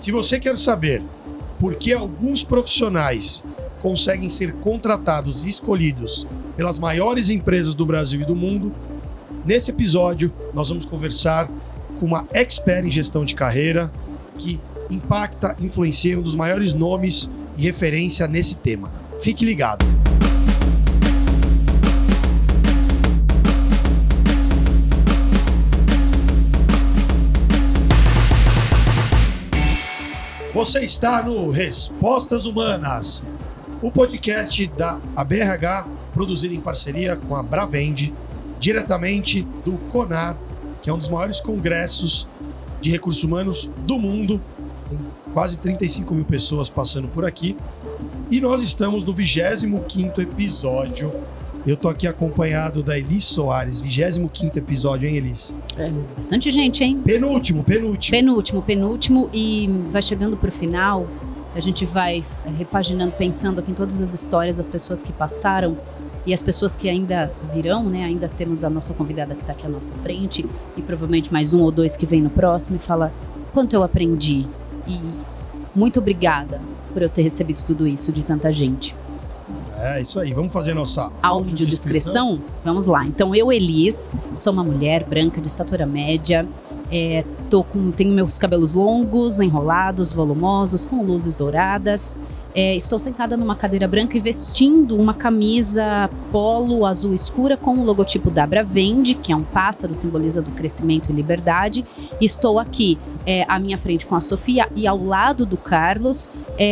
Se você quer saber por que alguns profissionais conseguem ser contratados e escolhidos pelas maiores empresas do Brasil e do mundo, nesse episódio nós vamos conversar com uma expert em gestão de carreira que impacta, influencia um dos maiores nomes e referência nesse tema. Fique ligado. Você está no Respostas Humanas, o podcast da ABRH, produzido em parceria com a Bravende, diretamente do CONAR, que é um dos maiores congressos de recursos humanos do mundo. Tem quase 35 mil pessoas passando por aqui. E nós estamos no 25º episódio. Eu tô aqui acompanhado da Elis Soares. 25º episódio, hein, Elis? É, bastante gente, hein? Penúltimo. E vai chegando pro final. A gente vai repaginando, pensando aqui em todas as histórias das pessoas que passaram e as pessoas que ainda virão, né? Ainda temos a nossa convidada que tá aqui à nossa frente e provavelmente mais um ou dois que vem no próximo e fala quanto eu aprendi. E muito obrigada por eu ter recebido tudo isso de tanta gente. É isso aí, vamos fazer nossa audiodescrição? Vamos lá. Então, eu, Elis, sou uma mulher branca de estatura média, tenho meus cabelos longos, enrolados, volumosos, com luzes douradas. Estou sentada numa cadeira branca e vestindo uma camisa polo azul escura com o logotipo da Bravende, que é um pássaro, simboliza do crescimento e liberdade. Estou aqui à minha frente com a Sofia e ao lado do Carlos.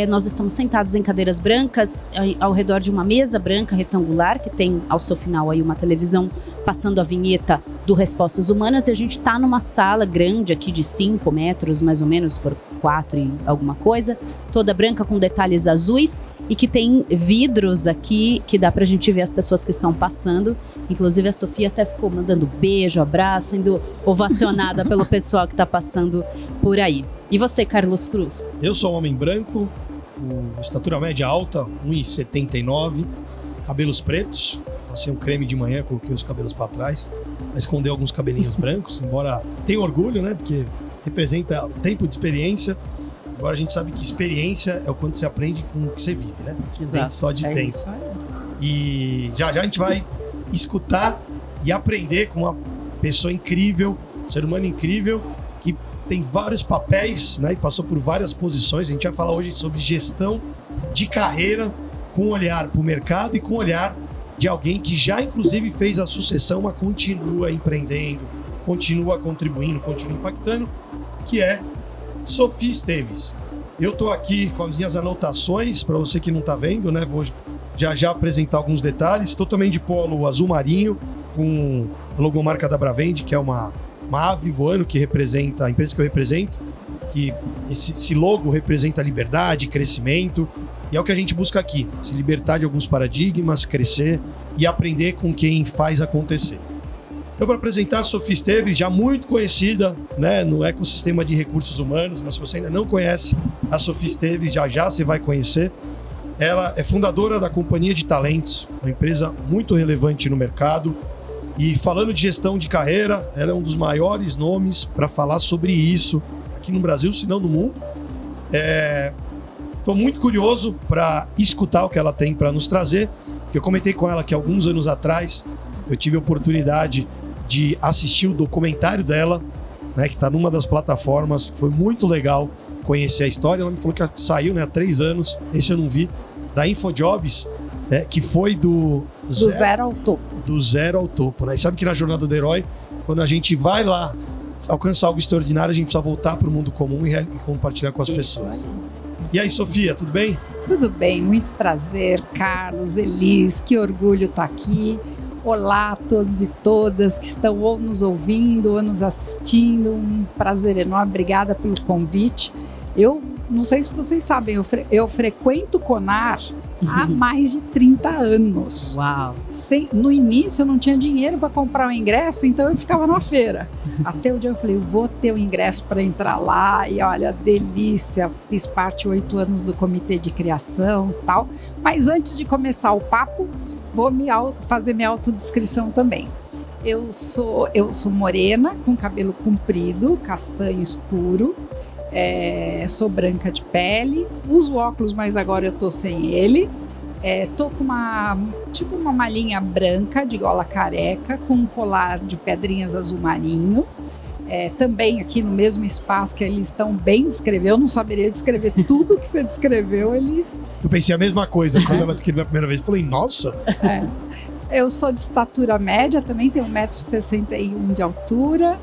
Nós estamos sentados em cadeiras brancas ao redor de uma mesa branca retangular que tem ao seu final aí uma televisão passando a vinheta do Respostas Humanas, e a gente está numa sala grande aqui de 5 metros mais ou menos por 4 e alguma coisa, toda branca com detalhes azuis e que tem vidros aqui que dá pra gente ver as pessoas que estão passando. Inclusive a Sofia até ficou mandando beijo, abraço, sendo ovacionada pelo pessoal que tá passando por aí. E você, Carlos Cruz? Eu sou um homem branco, com estatura média alta, 1,79, cabelos pretos. Passei um creme de manhã, coloquei os cabelos para trás, pra esconder alguns cabelinhos brancos, embora tenha orgulho, né? Porque representa tempo de experiência. Agora a gente sabe que experiência é o quanto você aprende com o que você vive, né? Exato. Só de tempo. Isso aí. E já a gente vai escutar e aprender com uma pessoa incrível, um ser humano incrível, que tem vários papéis, né? E passou por várias posições. A gente vai falar hoje sobre gestão de carreira, com olhar para o mercado e com olhar de alguém que já inclusive fez a sucessão, mas continua empreendendo, continua contribuindo, continua impactando, que é Sofia Esteves. Eu tô aqui com as minhas anotações, para você que não tá vendo, né? Vou já apresentar alguns detalhes. Estou também de polo azul marinho, com a logomarca da Bravende, que é uma ave voando que representa a empresa que eu represento, que esse logo representa liberdade, crescimento, e é o que a gente busca aqui, se libertar de alguns paradigmas, crescer e aprender com quem faz acontecer. Então, para apresentar a Sofia Esteves, já muito conhecida, né, no ecossistema de recursos humanos, mas se você ainda não conhece a Sofia Esteves, já você vai conhecer. Ela é fundadora da Companhia de Talentos, uma empresa muito relevante no mercado. E falando de gestão de carreira, ela é um dos maiores nomes para falar sobre isso aqui no Brasil, se não no mundo. Estou muito curioso para escutar o que ela tem para nos trazer, porque eu comentei com ela que alguns anos atrás eu tive a oportunidade de assistir o documentário dela, né, que está numa das plataformas, que foi muito legal conhecer a história. Ela me falou que saiu, né, há 3 anos, esse eu não vi, da InfoJobs, que foi do zero ao topo. Do zero ao topo, né? E sabe que na jornada do herói, quando a gente vai lá, alcança algo extraordinário, a gente precisa voltar para o mundo comum e compartilhar com as pessoas. E aí, Sofia, tudo bem? Tudo bem, muito prazer, Carlos, Elis, que orgulho estar aqui. Olá a todos e todas que estão ou nos ouvindo ou nos assistindo, um prazer enorme, obrigada pelo convite. Eu não sei se vocês sabem, eu frequento o CONAR há mais de 30 anos. Uau! No início eu não tinha dinheiro para comprar o ingresso, então eu ficava na feira. Até o dia eu falei, eu vou ter o ingresso para entrar lá e olha, delícia, fiz parte 8 anos do comitê de criação e tal. Mas antes de começar o papo, vou fazer minha autodescrição também. Eu sou morena, com cabelo comprido, castanho escuro. Sou branca de pele, uso óculos, mas agora eu tô sem ele. Tô com uma malinha branca de gola careca, com um colar de pedrinhas azul marinho. Também aqui no mesmo espaço que eles estão bem descrever. Eu não saberia descrever tudo que você descreveu, Elis. Eu pensei a mesma coisa quando ela descreveu a primeira vez. Falei, nossa! Eu sou de estatura média, também tenho 1,61 m de altura,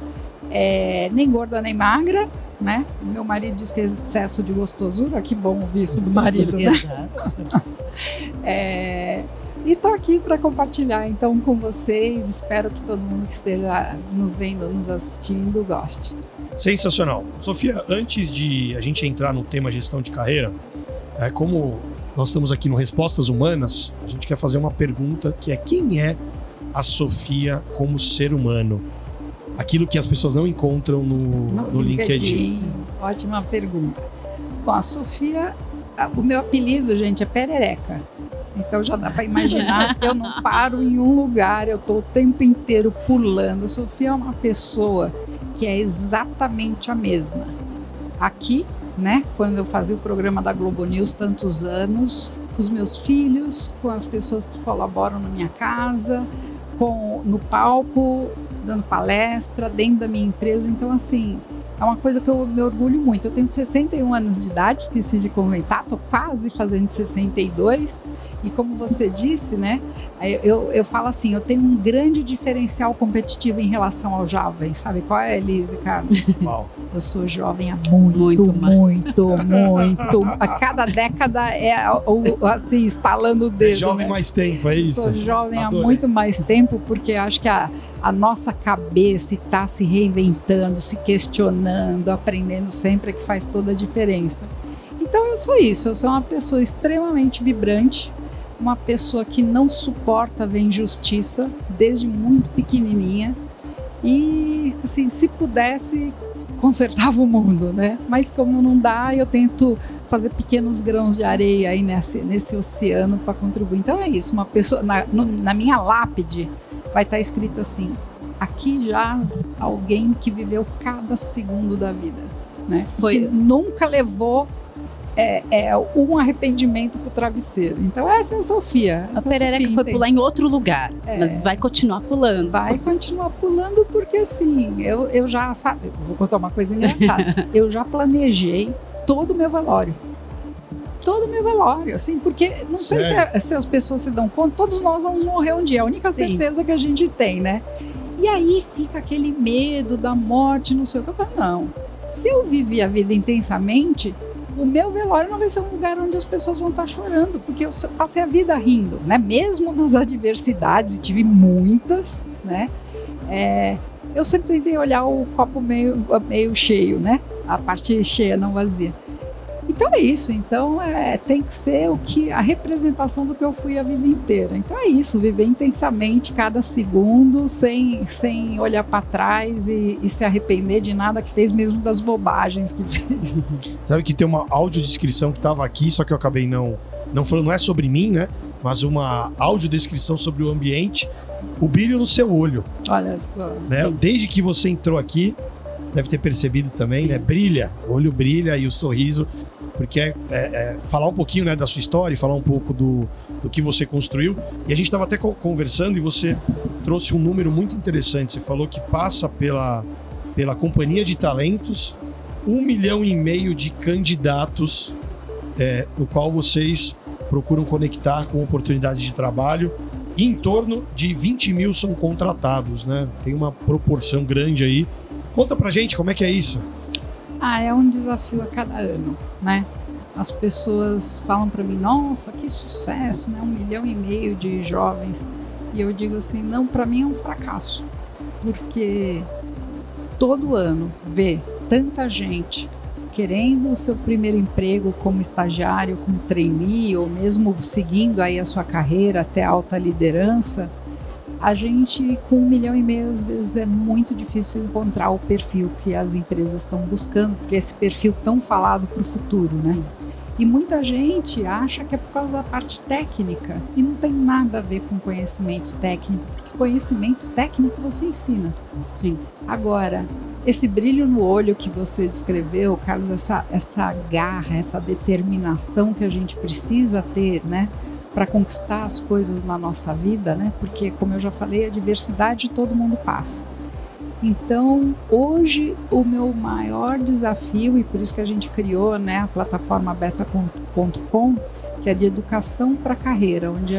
nem gorda nem magra, né? Meu marido diz que é excesso de gostosura, que bom ouvir isso do marido, né? Exato. E tô aqui para compartilhar então com vocês. Espero que todo mundo que esteja nos vendo, nos assistindo, goste. Sensacional. Sofia, antes de a gente entrar no tema gestão de carreira, como nós estamos aqui no Respostas Humanas, a gente quer fazer uma pergunta que é: quem é a Sofia como ser humano? Aquilo que as pessoas não encontram no LinkedIn. Ótima pergunta. Bom, a Sofia, o meu apelido, gente, é Perereca. Então já dá para imaginar que eu não paro em um lugar, eu estou o tempo inteiro pulando. A Sofia é uma pessoa que é exatamente a mesma. Aqui, né, quando eu fazia o programa da Globo News tantos anos, com os meus filhos, com as pessoas que colaboram na minha casa, no palco, dando palestra, dentro da minha empresa. Então, assim, é uma coisa que eu me orgulho muito. Eu tenho 61 anos de idade, esqueci de comentar, estou quase fazendo 62. E como você disse, né, eu falo assim, eu tenho um grande diferencial competitivo em relação ao jovem. Sabe qual é, Elise, cara? Eu sou jovem há muito. A cada década assim, estalando o dedo. Você é jovem, né? Mais tempo, é isso? Sou jovem há muito mais tempo, porque acho que a nossa cabeça está se reinventando, se questionando, aprendendo sempre, que faz toda a diferença. Então eu sou isso, eu sou uma pessoa extremamente vibrante, uma pessoa que não suporta ver injustiça desde muito pequenininha e, assim, se pudesse, consertava o mundo, né? Mas como não dá, eu tento fazer pequenos grãos de areia aí nesse oceano para contribuir. Então é isso, uma pessoa, na minha lápide vai estar escrito assim: aqui jaz alguém que viveu cada segundo da vida, né? Que nunca levou um arrependimento pro travesseiro. Então essa é a Sofia. A Perereca foi pular em outro lugar, mas vai continuar pulando. Vai continuar pulando porque, assim, eu já, sabe, vou contar uma coisa engraçada. Eu já planejei todo o meu velório. Todo o meu velório, assim, porque não sei se as pessoas se dão conta, todos nós vamos morrer um dia, a única certeza que a gente tem, né? E aí fica aquele medo da morte, não sei o que. Eu falo, não, se eu vivi a vida intensamente, o meu velório não vai ser um lugar onde as pessoas vão estar chorando, porque eu passei a vida rindo, né? Mesmo nas adversidades, e tive muitas, né? Eu sempre tentei olhar o copo meio cheio, né? A parte cheia, não vazia. Então é isso, então tem que ser a representação do que eu fui a vida inteira. Então é isso, viver intensamente cada segundo, sem olhar para trás e se arrepender de nada que fez, mesmo das bobagens que fez. Sabe que tem uma audiodescrição que estava aqui, só que eu acabei não falando, não é sobre mim, né? Mas uma audiodescrição sobre o ambiente, o brilho no seu olho. Olha só. Né? Desde que você entrou aqui, deve ter percebido também, né? Brilha, o olho brilha e o sorriso, porque falar um pouquinho, né, da sua história, falar um pouco do que você construiu. E a gente estava até conversando e você trouxe um número muito interessante. Você falou que passa pela companhia de talentos 1,5 milhão de candidatos, no qual vocês procuram conectar com oportunidades de trabalho. E em torno de 20 mil são contratados, né? Tem uma proporção grande aí. Conta pra gente como é que é isso. É um desafio a cada ano, né? As pessoas falam pra mim, nossa, que sucesso, né? 1,5 milhão de jovens. E eu digo assim, não, pra mim é um fracasso. Porque todo ano ver tanta gente querendo o seu primeiro emprego como estagiário, como trainee, ou mesmo seguindo aí a sua carreira até a alta liderança, a gente, com 1,5 milhão, às vezes é muito difícil encontrar o perfil que as empresas estão buscando, porque esse perfil tão falado para o futuro, né? E muita gente acha que é por causa da parte técnica, e não tem nada a ver com conhecimento técnico, porque conhecimento técnico você ensina. Sim. Agora, esse brilho no olho que você descreveu, Carlos, essa garra, essa determinação que a gente precisa ter, né, para conquistar as coisas na nossa vida, né? Porque, como eu já falei, a diversidade todo mundo passa. Então, hoje, o meu maior desafio, e por isso que a gente criou, né, a plataforma beta.com, que é de educação para carreira, onde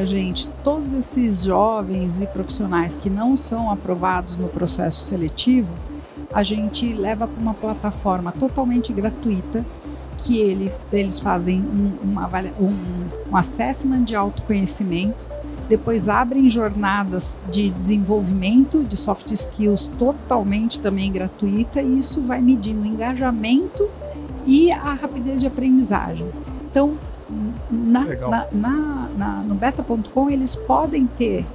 todos esses jovens e profissionais que não são aprovados no processo seletivo, a gente leva para uma plataforma totalmente gratuita, que eles fazem um assessment de autoconhecimento, depois abrem jornadas de desenvolvimento de soft skills totalmente também gratuita, e isso vai medindo o engajamento e a rapidez de aprendizagem. Então, no beta.com eles podem ter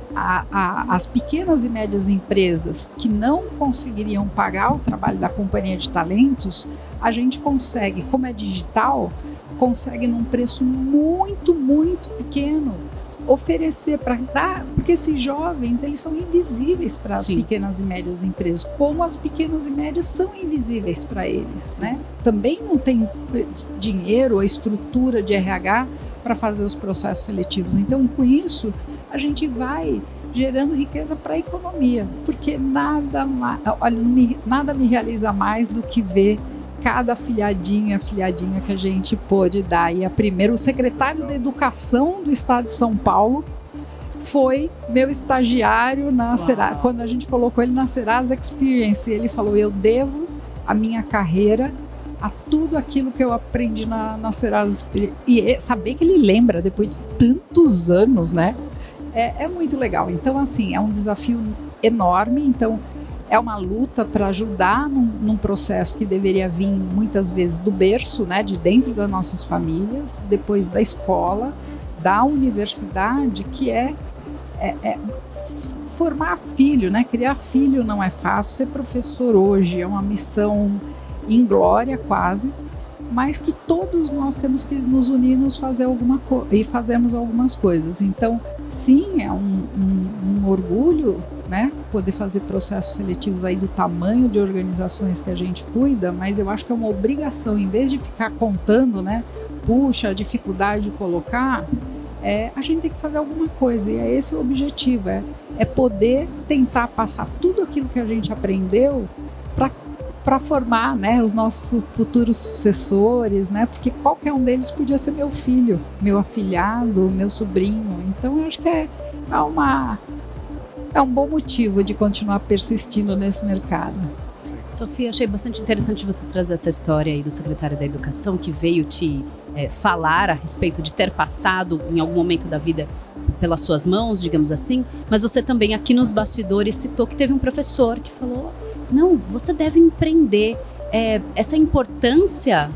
as pequenas e médias empresas que não conseguiriam pagar o trabalho da companhia de talentos, a gente consegue, como é digital, consegue num preço muito, muito pequeno oferecer para dar, porque esses jovens, eles são invisíveis para as pequenas e médias empresas, como as pequenas e médias são invisíveis para eles, né? Também não tem dinheiro ou estrutura de RH para fazer os processos seletivos. Então, com isso, a gente vai gerando riqueza para a economia, porque nada me realiza mais do que ver cada afilhadinha que a gente pôde dar. E o secretário da Educação do Estado de São Paulo foi meu estagiário na Serasa. Quando a gente colocou ele na Serasa Experience, ele falou: eu devo a minha carreira a tudo aquilo que eu aprendi na Serasa Experience. E saber que ele lembra depois de tantos anos, né? É muito legal. Então, assim, é um desafio enorme. Então, é uma luta para ajudar num processo que deveria vir muitas vezes do berço, né, de dentro das nossas famílias, depois da escola, da universidade, que é formar filho, né? Criar filho não é fácil. Ser professor hoje é uma missão inglória quase, mas que todos nós temos que nos unir, e fazemos algumas coisas. Então, sim, é um orgulho, né, poder fazer processos seletivos aí do tamanho de organizações que a gente cuida, mas eu acho que é uma obrigação, em vez de ficar contando, né, puxa, a dificuldade de colocar, a gente tem que fazer alguma coisa, e é esse o objetivo, é poder tentar passar tudo aquilo que a gente aprendeu para formar, né, os nossos futuros sucessores, né, porque qualquer um deles podia ser meu filho, meu afilhado, meu sobrinho. Então eu acho que é um bom motivo de continuar persistindo nesse mercado. Sofia, achei bastante interessante você trazer essa história aí do secretário da Educação, que veio te falar a respeito de ter passado em algum momento da vida pelas suas mãos, digamos assim, mas você também aqui nos bastidores citou que teve um professor que falou: não, você deve empreender. Essa importância,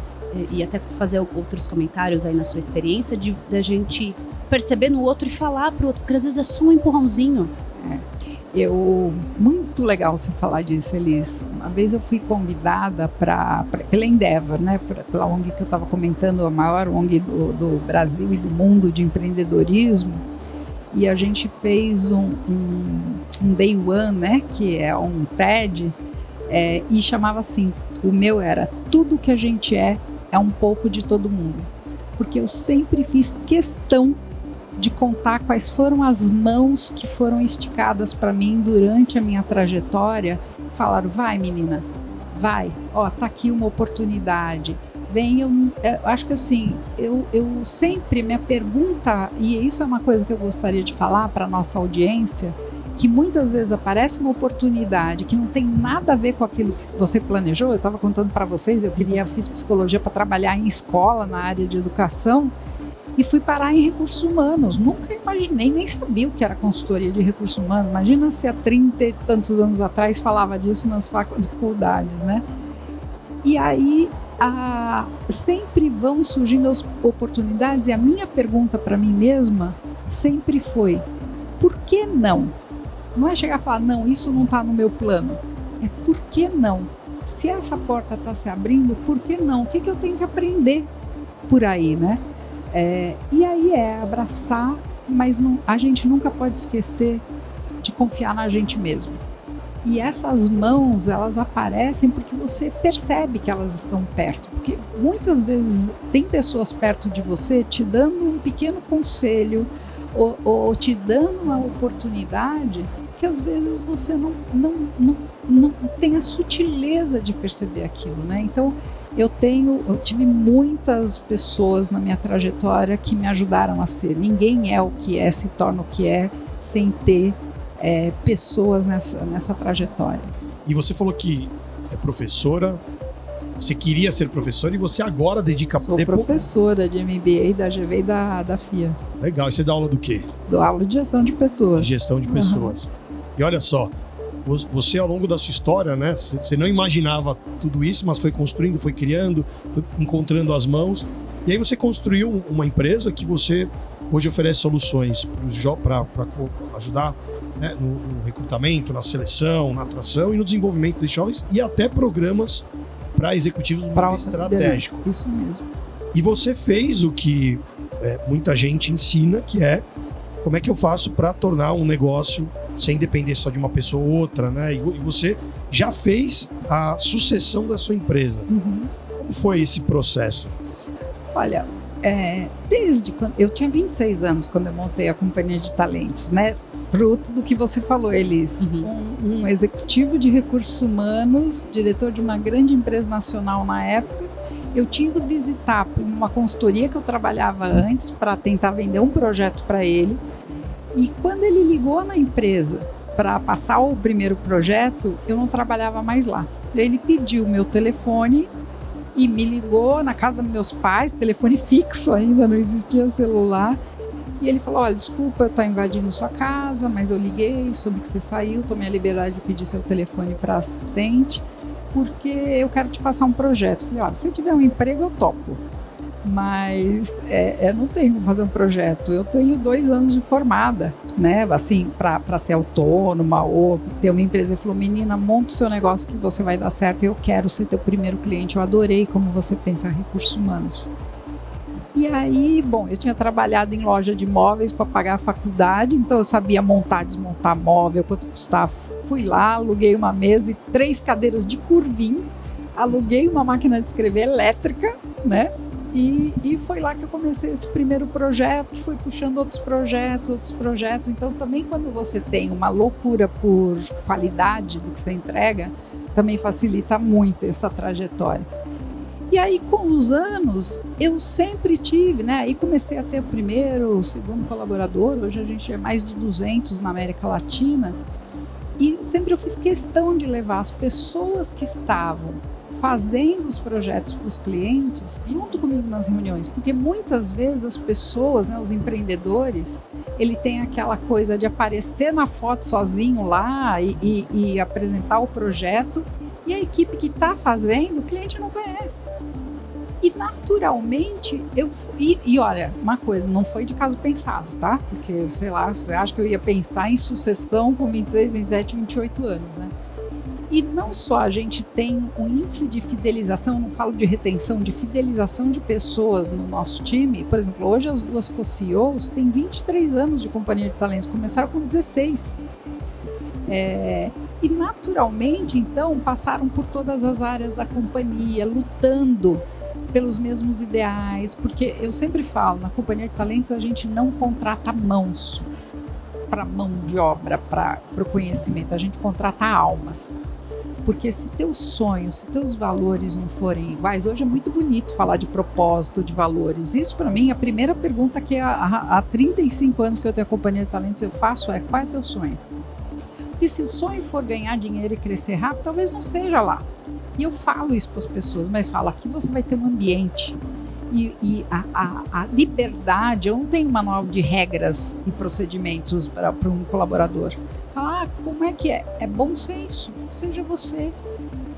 e até fazer outros comentários aí na sua experiência, da gente perceber no outro e falar pro outro, porque às vezes é só um empurrãozinho. Muito legal você falar disso, Elis. Uma vez eu fui convidada pela Endeavor, né, pela ONG que eu estava comentando, a maior ONG do Brasil e do mundo de empreendedorismo, e a gente fez um Day One, né, que é um TED, e chamava assim, o meu era: tudo que a gente é um pouco de todo mundo. Porque eu sempre fiz questão de contar quais foram as mãos que foram esticadas para mim durante a minha trajetória. Falaram: vai, menina, vai, tá aqui uma oportunidade, vem. Eu acho que assim, eu sempre, minha pergunta, e isso é uma coisa que eu gostaria de falar para a nossa audiência, que muitas vezes aparece uma oportunidade que não tem nada a ver com aquilo que você planejou. Eu estava contando para vocês, fiz psicologia para trabalhar em escola, na área de educação, e fui parar em recursos humanos. Nunca imaginei, nem sabia o que era consultoria de recursos humanos. Imagina se há 30 e tantos anos atrás falava disso nas faculdades, né? E aí sempre vão surgindo as oportunidades, e a minha pergunta para mim mesma sempre foi: por que não? Não é chegar a falar: não, isso não está no meu plano. É por que não? Se essa porta está se abrindo, por que não? O que eu tenho que aprender? por aí, né? E aí abraçar, mas a gente nunca pode esquecer de confiar na gente mesmo. E essas mãos, elas aparecem porque você percebe que elas estão perto. Porque muitas vezes tem pessoas perto de você te dando um pequeno conselho ou te dando uma oportunidade que às vezes você não tem a sutileza de perceber aquilo, né? Então, eu tive muitas pessoas na minha trajetória que me ajudaram a ser. Ninguém é o que é, se torna o que é, sem ter pessoas nessa trajetória. E você falou que é professora, você queria ser professora e você agora dedica... Sou professora de MBA da GV e da FIA. Legal, e você dá aula do quê? Dou aula de gestão de pessoas. De gestão de pessoas. E olha só, você ao longo da sua história, né, você não imaginava tudo isso, mas foi construindo, foi criando, foi encontrando as mãos. E aí você construiu uma empresa que você hoje oferece soluções para ajudar, né, no recrutamento, na seleção, na atração e no desenvolvimento de jovens e até programas para executivos muito estratégicos. Isso mesmo. E você fez o que muita gente ensina, que é como é que eu faço para tornar um negócio sem depender só de uma pessoa ou outra, né? E você já fez a sucessão da sua empresa. Uhum. Como foi esse processo? Olha, desde quando eu tinha 26 anos quando eu montei a companhia de talentos, né? Fruto do que você falou, Elis. Um executivo de recursos humanos, diretor de uma grande empresa nacional na época. Eu tinha ido visitar uma consultoria que eu trabalhava antes para tentar vender um projeto para ele. E quando ele ligou na empresa para passar o primeiro projeto, eu não trabalhava mais lá. Ele pediu meu telefone e me ligou na casa dos meus pais, telefone fixo ainda, não existia celular. E ele falou, olha, desculpa, eu estou invadindo sua casa, mas eu liguei, soube que você saiu, tomei a liberdade de pedir seu telefone para assistente, porque eu quero te passar um projeto. Eu falei, olha, se tiver um emprego, eu topo. Mas eu não tenho que fazer um projeto. Eu tenho 2 anos de formada, né? Assim, para ser autônoma ou ter uma empresa. Ele falou, menina, monta o seu negócio que você vai dar certo. Eu quero ser teu primeiro cliente. Eu adorei como você pensa em recursos humanos. E aí, bom, eu tinha trabalhado em loja de móveis para pagar a faculdade, então eu sabia montar, desmontar móvel, quanto custava. Fui lá, aluguei uma mesa e 3 cadeiras de curvinho, aluguei uma máquina de escrever elétrica, né? E foi lá que eu comecei esse primeiro projeto, que foi puxando outros projetos. Então, também quando você tem uma loucura por qualidade do que você entrega, também facilita muito essa trajetória. E aí, com os anos, eu sempre tive, né? Aí comecei a ter o primeiro, o segundo colaborador. Hoje a gente é mais de 200 na América Latina. E sempre eu fiz questão de levar as pessoas que estavam fazendo os projetos para os clientes junto comigo nas reuniões, porque muitas vezes as pessoas, né, os empreendedores, ele tem aquela coisa de aparecer na foto sozinho lá e apresentar o projeto, e a equipe que está fazendo, o cliente não conhece. E naturalmente, olha, uma coisa, não foi de caso pensado, tá? Porque, sei lá, você acha que eu ia pensar em sucessão com 26, 27, 28 anos, né? E não só a gente tem um índice de fidelização, não falo de retenção, de fidelização de pessoas no nosso time. Por exemplo, hoje as 2 co-CEOs têm 23 anos de companhia de talentos, começaram com 16. E naturalmente, então, passaram por todas as áreas da companhia, lutando pelos mesmos ideais, porque eu sempre falo, na companhia de talentos a gente não contrata mãos para mão de obra, para o conhecimento, a gente contrata almas. Porque se teus sonhos, se teus valores não forem iguais, hoje é muito bonito falar de propósito, de valores. Isso para mim, a primeira pergunta que há 35 anos que eu tenho a companhia de talentos eu faço é, qual é teu sonho? Porque se o sonho for ganhar dinheiro e crescer rápido, talvez não seja lá. E eu falo isso para as pessoas, mas falo, aqui você vai ter um ambiente. E a liberdade, eu não tenho um manual de regras e procedimentos para um colaborador. Falar, como é que é? É bom senso, seja você,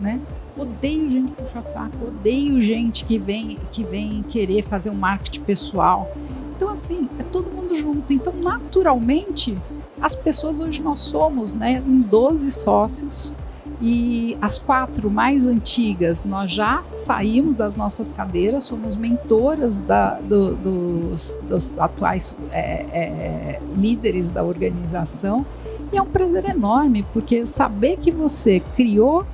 né? Odeio gente puxar saco, odeio gente que vem querer fazer um marketing pessoal. Então, assim, é todo mundo junto. Então, naturalmente, as pessoas hoje nós somos, né, em 12 sócios E as 4 mais antigas, nós já saímos das nossas cadeiras, somos mentoras dos atuais líderes da organização. E é um prazer enorme, porque saber que você criou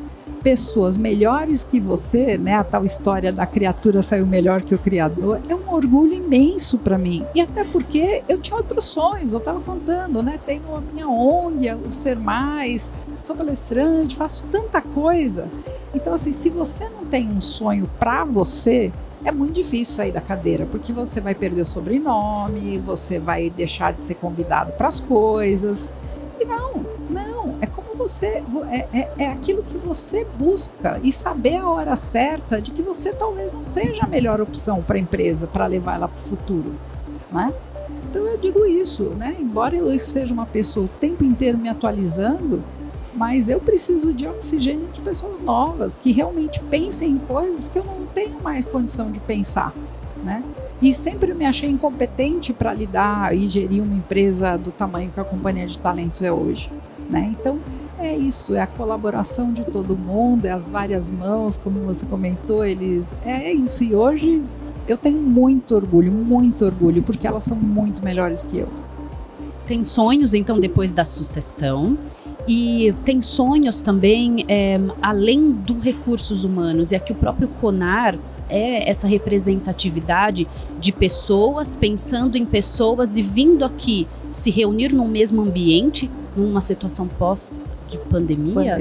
pessoas melhores que você, né? A tal história da criatura saiu melhor que o criador, é um orgulho imenso para mim. E até porque eu tinha outros sonhos, eu estava contando, né? Tenho a minha ONG, o Ser Mais, sou palestrante, faço tanta coisa. Então, assim, se você não tem um sonho para você, é muito difícil sair da cadeira, porque você vai perder o sobrenome, você vai deixar de ser convidado para as coisas. E não, é como você, é aquilo que você busca e saber a hora certa de que você talvez não seja a melhor opção para a empresa, para levar ela para o futuro, né? Então eu digo isso, né? Embora eu seja uma pessoa o tempo inteiro me atualizando, mas eu preciso de oxigênio de pessoas novas, que realmente pensem em coisas que eu não tenho mais condição de pensar, né? E sempre me achei incompetente para lidar e gerir uma empresa do tamanho que a Companhia de Talentos é hoje, né? Então, é isso, é a colaboração de todo mundo, é as várias mãos, como você comentou, é isso. E hoje eu tenho muito orgulho, porque elas são muito melhores que eu. Tem sonhos, então, depois da sucessão. E tem sonhos também além do recursos humanos. E aqui o próprio CONAR é essa representatividade de pessoas, pensando em pessoas e vindo aqui se reunir num mesmo ambiente, numa situação pós de pandemia,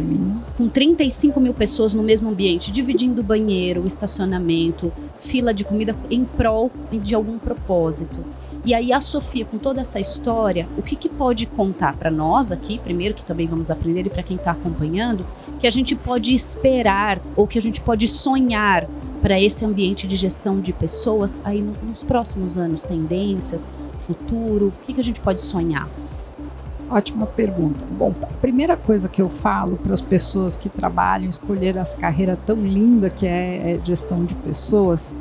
com 35 mil pessoas no mesmo ambiente, dividindo banheiro, estacionamento, fila de comida em prol de algum propósito. E aí a Sofia, com toda essa história, o que pode contar para nós aqui, primeiro que também vamos aprender, e para quem está acompanhando, que a gente pode esperar ou que a gente pode sonhar para esse ambiente de gestão de pessoas aí nos próximos anos, tendências, futuro, o que a gente pode sonhar? Ótima pergunta. Bom, a primeira coisa que eu falo para as pessoas que trabalham, escolher essa carreira tão linda que é gestão de pessoas,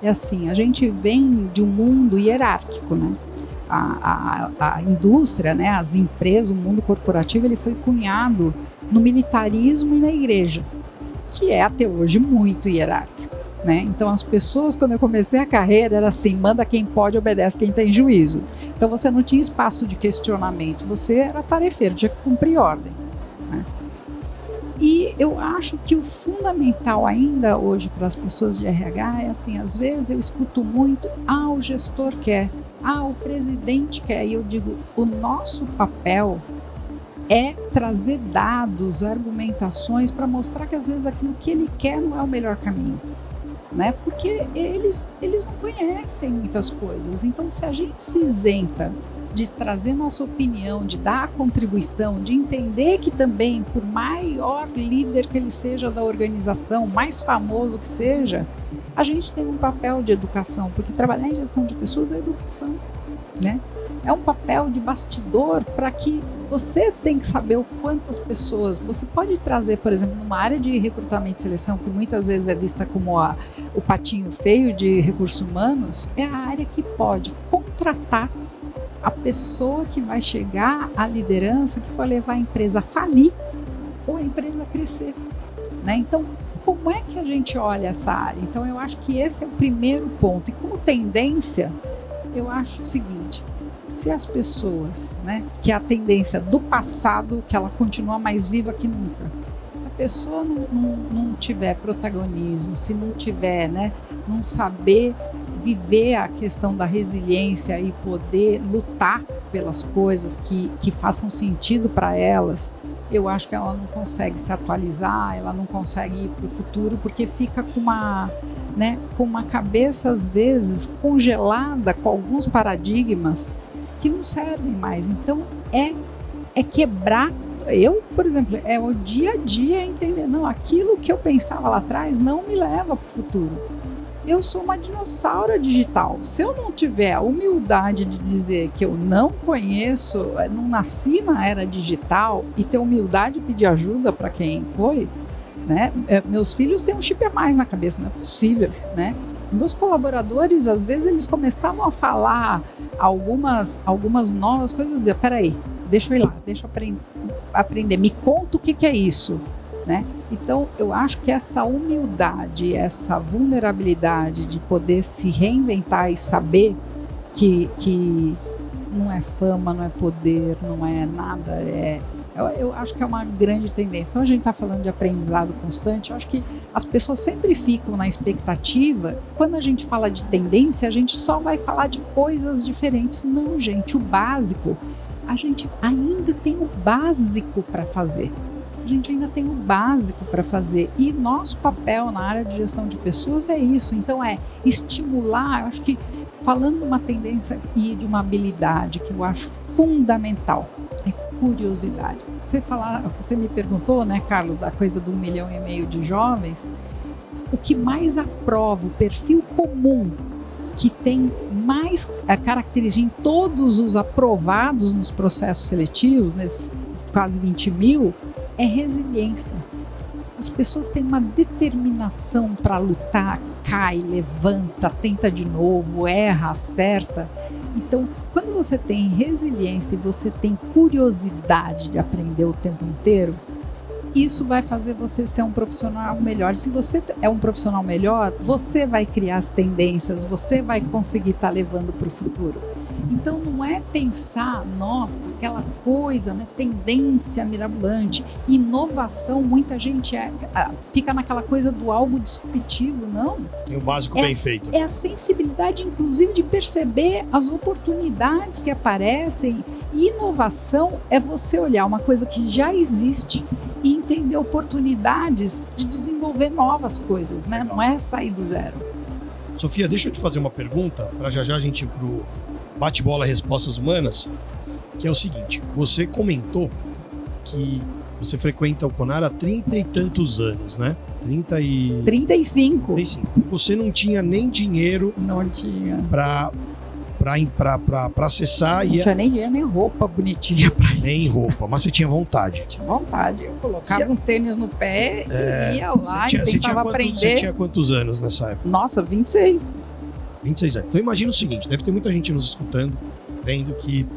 é assim, a gente vem de um mundo hierárquico, né? A indústria, né, as empresas, o mundo corporativo, ele foi cunhado no militarismo e na igreja, que é até hoje muito hierárquico, né? Então as pessoas, quando eu comecei a carreira, era assim, manda quem pode, obedece quem tem juízo. Então você não tinha espaço de questionamento, você era tarefeiro, tinha que cumprir ordem, né? E eu acho que o fundamental ainda hoje para as pessoas de RH é assim, às vezes eu escuto muito, o gestor quer, o presidente quer, e eu digo, o nosso papel é trazer dados, argumentações para mostrar que às vezes aquilo que ele quer não é o melhor caminho, né? Porque eles não conhecem muitas coisas. Então, se a gente se isenta de trazer nossa opinião, de dar a contribuição, de entender que também, por maior líder que ele seja da organização, mais famoso que seja, a gente tem um papel de educação, porque trabalhar em gestão de pessoas é educação, né? É um papel de bastidor para que você tem que saber o quantas pessoas você pode trazer, por exemplo, numa área de recrutamento e seleção, que muitas vezes é vista como o patinho feio de recursos humanos, é a área que pode contratar a pessoa que vai chegar à liderança, que pode levar a empresa a falir ou a empresa a crescer, né? Então, como é que a gente olha essa área? Então, eu acho que esse é o primeiro ponto. E como tendência, eu acho o seguinte, se as pessoas, né, que é a tendência do passado, que ela continua mais viva que nunca, se a pessoa não tiver protagonismo, se não tiver, né, não saber viver a questão da resiliência e poder lutar pelas coisas que façam sentido para elas, eu acho que ela não consegue se atualizar, ela não consegue ir para o futuro, porque fica com uma cabeça, às vezes, congelada com alguns paradigmas que não servem mais. Então, é quebrar. Eu, por exemplo, é o dia a dia entender, não, aquilo que eu pensava lá atrás não me leva para o futuro. Eu sou uma dinossauro digital. Se eu não tiver a humildade de dizer que eu não conheço, não nasci na era digital e ter humildade de pedir ajuda para quem foi, né? Meus filhos têm um chip a mais na cabeça, não é possível, né? Meus colaboradores, às vezes, eles começavam a falar algumas novas coisas. Eu dizia, peraí, deixa eu ir lá, deixa eu aprender, me conta o que é isso. né? Então, eu acho que essa humildade, essa vulnerabilidade de poder se reinventar e saber que não é fama, não é poder, não é nada, eu acho que é uma grande tendência. Então, a gente está falando de aprendizado constante. Eu acho que as pessoas sempre ficam na expectativa. Quando a gente fala de tendência, a gente só vai falar de coisas diferentes. Não, gente, o básico, a gente ainda tem o básico para fazer. A gente ainda tem o básico para fazer. E nosso papel na área de gestão de pessoas é isso. Então, é estimular. Eu acho que, falando de uma tendência e de uma habilidade que eu acho fundamental, é curiosidade. Você me perguntou, né, Carlos, da coisa do 1,5 milhão de jovens. O que mais aprova, o perfil comum que tem mais característica em todos os aprovados nos processos seletivos, nesses quase 20 mil, é resiliência. As pessoas têm uma determinação para lutar, cai, levanta, tenta de novo, erra, acerta. Então, quando você tem resiliência e você tem curiosidade de aprender o tempo inteiro, isso vai fazer você ser um profissional melhor. Se você é um profissional melhor, você vai criar as tendências, você vai conseguir estar levando para o futuro. Então, não é pensar, nossa, aquela coisa, né, tendência mirabolante, inovação, muita gente fica naquela coisa do algo disruptivo, não. Tem o básico bem feito. É a sensibilidade, inclusive, de perceber as oportunidades que aparecem. E inovação é você olhar uma coisa que já existe e entender oportunidades de desenvolver novas coisas, né? Não é sair do zero. Sofia, deixa eu te fazer uma pergunta, para já a gente ir pro bate-bola Respostas Humanas, que é o seguinte: você comentou que você frequenta o Conar há 30 e tantos anos, né? 35. Você não tinha nem dinheiro. Não tinha. Para acessar. Não tinha nem dinheiro, nem roupa bonitinha para ir. Nem roupa, mas você tinha vontade. Tinha vontade. Eu colocava um tênis no pé e ia lá e tentava aprender. Você tinha quantos anos nessa época? Nossa, 26. 26 anos. Então imagina o seguinte, deve ter muita gente nos escutando, vendo que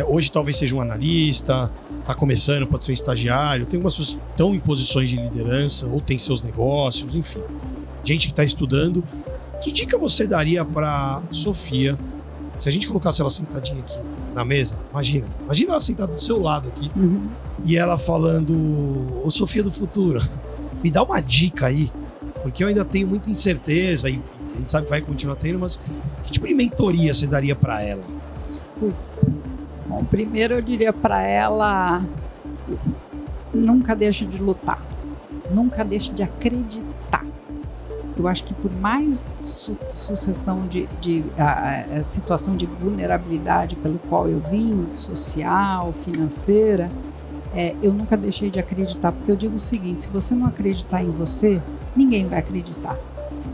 hoje talvez seja um analista, está começando, pode ser um estagiário, tem algumas pessoas que estão em posições de liderança, ou tem seus negócios, enfim. Gente que está estudando. Que dica você daria para Sofia, se a gente colocasse ela sentadinha aqui na mesa? Imagina ela sentada do seu lado aqui, e ela falando: ô Sofia do futuro, me dá uma dica aí, porque eu ainda tenho muita incerteza e a gente sabe que vai continuar tendo, mas que tipo de mentoria você daria para ela? Putz. Bom, primeiro eu diria para ela: nunca deixe de lutar, nunca deixe de acreditar. Eu acho que por mais sucessão de situação de vulnerabilidade pelo qual eu vim, social, financeira, eu nunca deixei de acreditar, porque eu digo o seguinte: se você não acreditar em você, ninguém vai acreditar.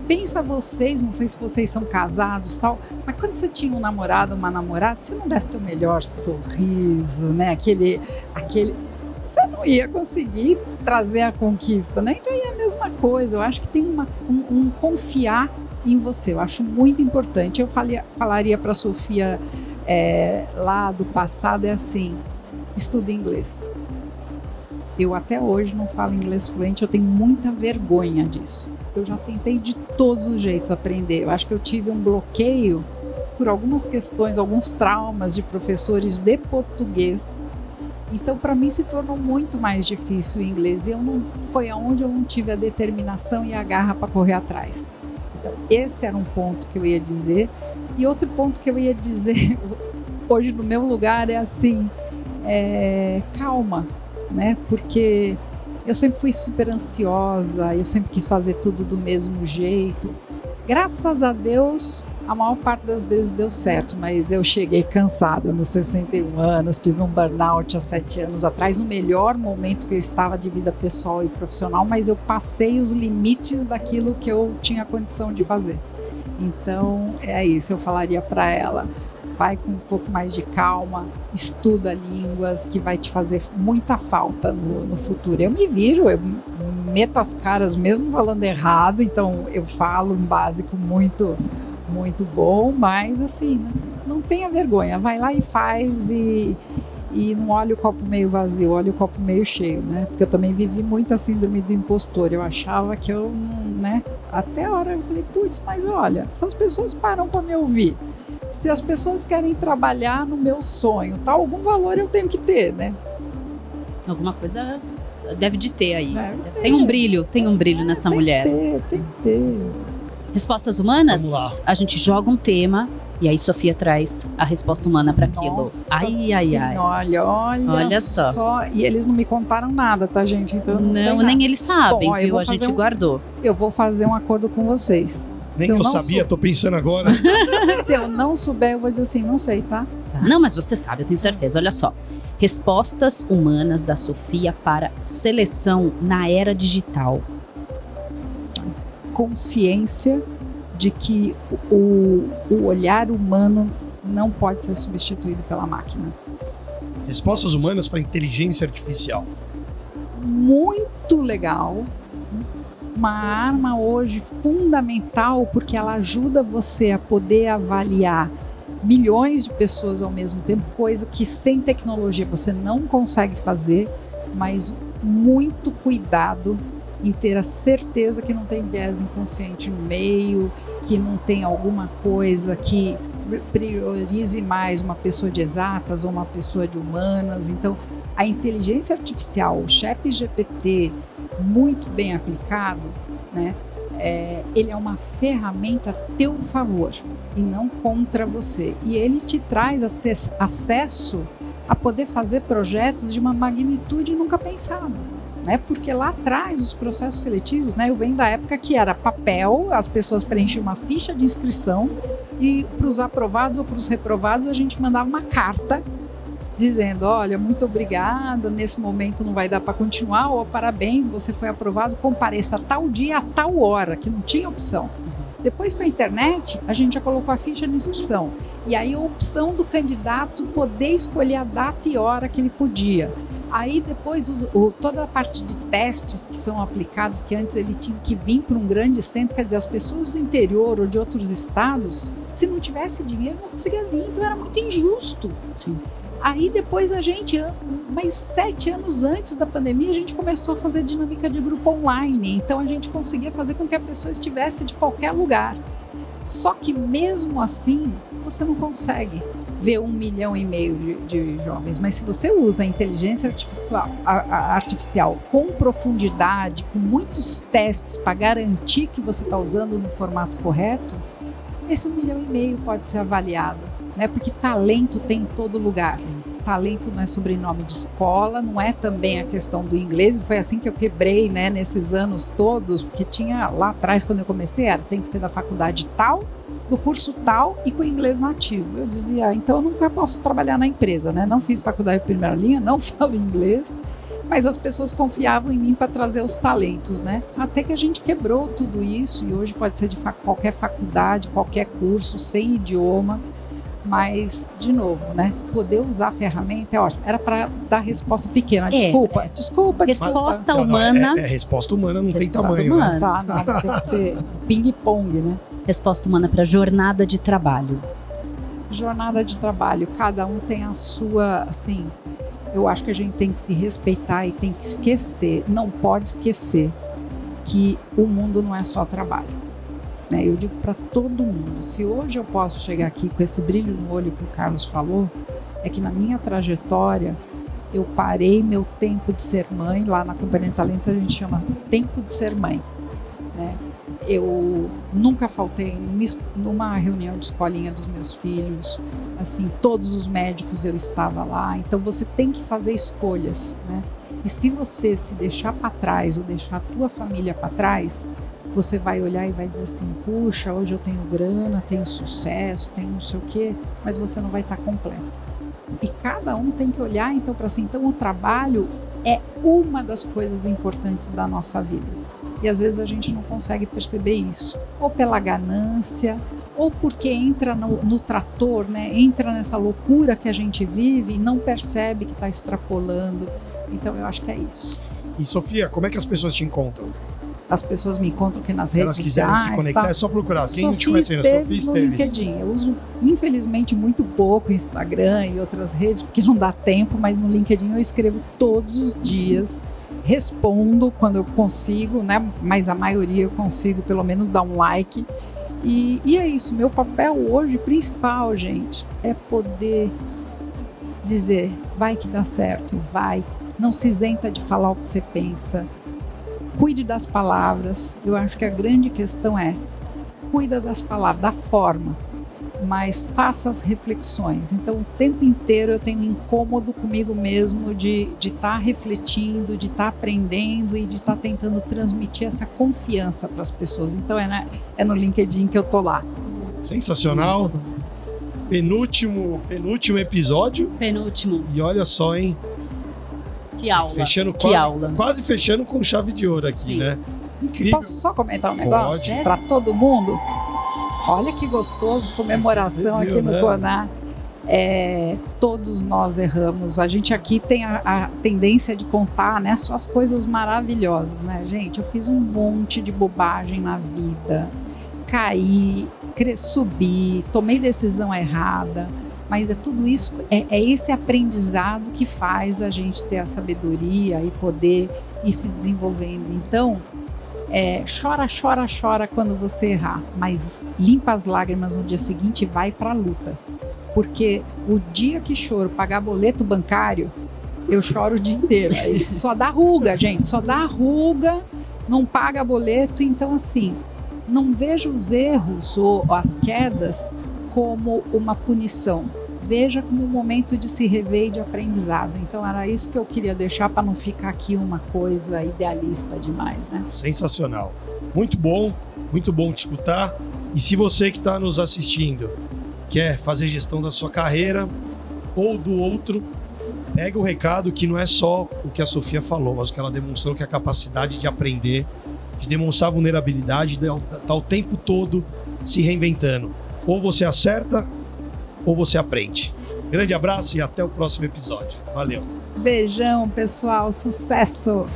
Pensa vocês, não sei se vocês são casados, tal, mas quando você tinha um namorado, uma namorada, você não desse teu melhor sorriso, né? Aquele você não ia conseguir trazer a conquista, né? Então é a mesma coisa. Eu acho que tem um confiar em você. Eu acho muito importante. Eu falaria para a Sofia lá do passado, assim: estuda inglês. Eu até hoje não falo inglês fluente, eu tenho muita vergonha disso. Eu já tentei de todos os jeitos aprender. Eu acho que eu tive um bloqueio por algumas questões, alguns traumas de professores de português. Então, para mim, se tornou muito mais difícil o inglês. E foi aonde eu não tive a determinação e a garra para correr atrás. Então, esse era um ponto que eu ia dizer. E outro ponto que eu ia dizer hoje no meu lugar é assim: calma, né? Porque eu sempre fui super ansiosa, eu sempre quis fazer tudo do mesmo jeito. Graças a Deus, a maior parte das vezes deu certo, mas eu cheguei cansada nos 61 anos, tive um burnout há 7 anos atrás, no melhor momento que eu estava de vida pessoal e profissional, mas eu passei os limites daquilo que eu tinha condição de fazer. Então, é isso, eu falaria para ela: vai com um pouco mais de calma, estuda línguas, que vai te fazer muita falta no futuro. Eu me viro, eu meto as caras mesmo falando errado, então eu falo um básico muito bom, mas assim, não tenha vergonha, vai lá e faz e e não olho o copo meio vazio, olho o copo meio cheio, né? Porque eu também vivi muito a síndrome do impostor. Eu achava que eu, né? Até a hora eu falei, putz, mas olha, se as pessoas param para me ouvir, se as pessoas querem trabalhar no meu sonho, tá, algum valor eu tenho que ter, né? Alguma coisa deve de ter aí. Deve ter. Tem um brilho nessa mulher. Tem que ter. Respostas humanas? Vamos lá. A gente joga um tema e aí Sofia traz a resposta humana para aquilo. Nossa Ai. Olha só. E eles não me contaram nada, tá, gente? Então eu não sei Não, nada. nem eles sabem, Bom, ó, eu viu? vou A gente fazer guardou. Eu vou fazer um acordo com vocês. Nem Se eu não sabia, tô pensando agora. Se eu não souber, eu vou dizer assim, não sei, tá? Não, mas você sabe, eu tenho certeza. Olha só. Respostas humanas da Sofia para seleção na era digital. Consciência de que o olhar humano não pode ser substituído pela máquina. Respostas humanas para inteligência artificial. Muito legal. Uma arma hoje fundamental, porque ela ajuda você a poder avaliar milhões de pessoas ao mesmo tempo, coisa que sem tecnologia você não consegue fazer, mas muito cuidado em ter a certeza que não tem viés inconsciente no meio, que não tem alguma coisa que priorize mais uma pessoa de exatas ou uma pessoa de humanas. Então, a inteligência artificial, o ChatGPT, muito bem aplicado, né? Ele é uma ferramenta a teu favor e não contra você. E ele te traz acesso a poder fazer projetos de uma magnitude nunca pensada. Né? Porque lá atrás, os processos seletivos, né? Eu venho da época que era papel, as pessoas preenchiam uma ficha de inscrição e para os aprovados ou para os reprovados a gente mandava uma carta dizendo, olha, muito obrigada, nesse momento não vai dar para continuar, ou parabéns, você foi aprovado, compareça a tal dia, a tal hora, que não tinha opção. Depois, com a internet, a gente já colocou a ficha de inscrição. E aí a opção do candidato poder escolher a data e hora que ele podia. Aí depois toda a parte de testes que são aplicados, que antes ele tinha que vir para um grande centro, quer dizer, as pessoas do interior ou de outros estados, se não tivesse dinheiro, não conseguia vir, então era muito injusto. Sim. Aí depois mais 7 anos antes da pandemia, a gente começou a fazer dinâmica de grupo online. Então a gente conseguia fazer com que a pessoa estivesse de qualquer lugar. Só que mesmo assim, você não consegue ver 1,5 milhão de jovens. Mas se você usa a inteligência artificial com profundidade, com muitos testes para garantir que você está usando no formato correto, esse 1,5 milhão pode ser avaliado. Né? Porque talento tem em todo lugar. Talento não é sobrenome de escola, não é também a questão do inglês. E foi assim que eu quebrei, né, nesses anos todos, porque tinha lá atrás, quando eu comecei, tem que ser da faculdade tal, do curso tal e com inglês nativo. Eu dizia, então eu nunca posso trabalhar na empresa, né? Não fiz faculdade de primeira linha, não falo inglês, mas as pessoas confiavam em mim para trazer os talentos, né? Até que a gente quebrou tudo isso e hoje pode ser de qualquer faculdade, qualquer curso, sem idioma. Mas, de novo, né? Poder usar a ferramenta é ótimo. Era para dar resposta pequena. Desculpa. Resposta humana. Resposta humana, não tem Resposta tamanho, humana. né? Tá, não, tem que ser ping-pong, né? Resposta humana para jornada de trabalho. Jornada de trabalho. Cada um tem a sua, assim... Eu acho que a gente tem que se respeitar e tem que esquecer. Não pode esquecer que o mundo não é só trabalho. Eu digo para todo mundo, se hoje eu posso chegar aqui com esse brilho no olho que o Carlos falou, é que na minha trajetória eu parei meu tempo de ser mãe, lá na Companhia de Talentos a gente chama tempo de ser mãe, né? Eu nunca faltei numa reunião de escolinha dos meus filhos, assim, todos os médicos eu estava lá, então você tem que fazer escolhas, né? E se você se deixar para trás ou deixar a tua família para trás, você vai olhar e vai dizer assim, puxa, hoje eu tenho grana, tenho sucesso, tenho não sei o quê, mas você não vai estar completo. E cada um tem que olhar então para assim, então o trabalho é uma das coisas importantes da nossa vida. E às vezes a gente não consegue perceber isso, ou pela ganância, ou porque entra no trator, né? Entra nessa loucura que a gente vive e não percebe que está extrapolando. Então eu acho que é isso. E Sofia, como é que as pessoas te encontram? as pessoas me encontram aqui nas Se elas redes quiserem sociais. se conectar, Tá? é só procurar. Quem não te Sofia conhece ainda, Sofia Esteves no Esteves. LinkedIn. Eu uso, infelizmente, muito pouco o Instagram e outras redes, porque não dá tempo, mas no LinkedIn eu escrevo todos os dias, respondo quando eu consigo, né? Mas a maioria eu consigo pelo menos dar um like. E é isso, meu papel hoje principal, gente, é poder dizer, vai que dá certo, vai. Não se isenta de falar o que você pensa. Cuide das palavras. Eu acho que a grande questão é, cuida das palavras, da forma, mas faça as reflexões. Então, o tempo inteiro eu tenho um incômodo comigo mesmo de estar refletindo, de estar aprendendo e de estar tentando transmitir essa confiança para as pessoas. Então, é no LinkedIn que eu tô lá. Sensacional. Penúltimo episódio. Penúltimo. E olha só, hein? Que aula. Fechando que aula. quase fechando com chave de ouro aqui, Sim. né? Incrível. Posso só comentar um negócio Pode. para todo mundo? Olha que gostoso, comemoração Você viu, aqui no né? Conar. Todos nós erramos. A gente aqui tem a tendência de contar, né, só as coisas maravilhosas, né, gente? Eu fiz um monte de bobagem na vida. Caí, subi, tomei decisão errada. Mas tudo isso, é esse aprendizado que faz a gente ter a sabedoria e poder ir se desenvolvendo. Então, chora quando você errar, mas limpa as lágrimas no dia seguinte e vai para a luta. Porque o dia que choro pagar boleto bancário, eu choro o dia inteiro. Aí só dá ruga, gente, só dá ruga, não paga boleto. Então, assim, não veja os erros ou as quedas como uma punição. Veja como um momento de se rever e de aprendizado. Então era isso que eu queria deixar para não ficar aqui uma coisa idealista demais, né? Sensacional. Muito bom te escutar. E se você que está nos assistindo quer fazer gestão da sua carreira ou do outro, pega o recado que não é só o que a Sofia falou, mas o que ela demonstrou, que é a capacidade de aprender, de demonstrar vulnerabilidade, de estar o tempo todo se reinventando. Ou você acerta, ou você aprende. Grande abraço e até o próximo episódio. Valeu. Beijão, pessoal. Sucesso!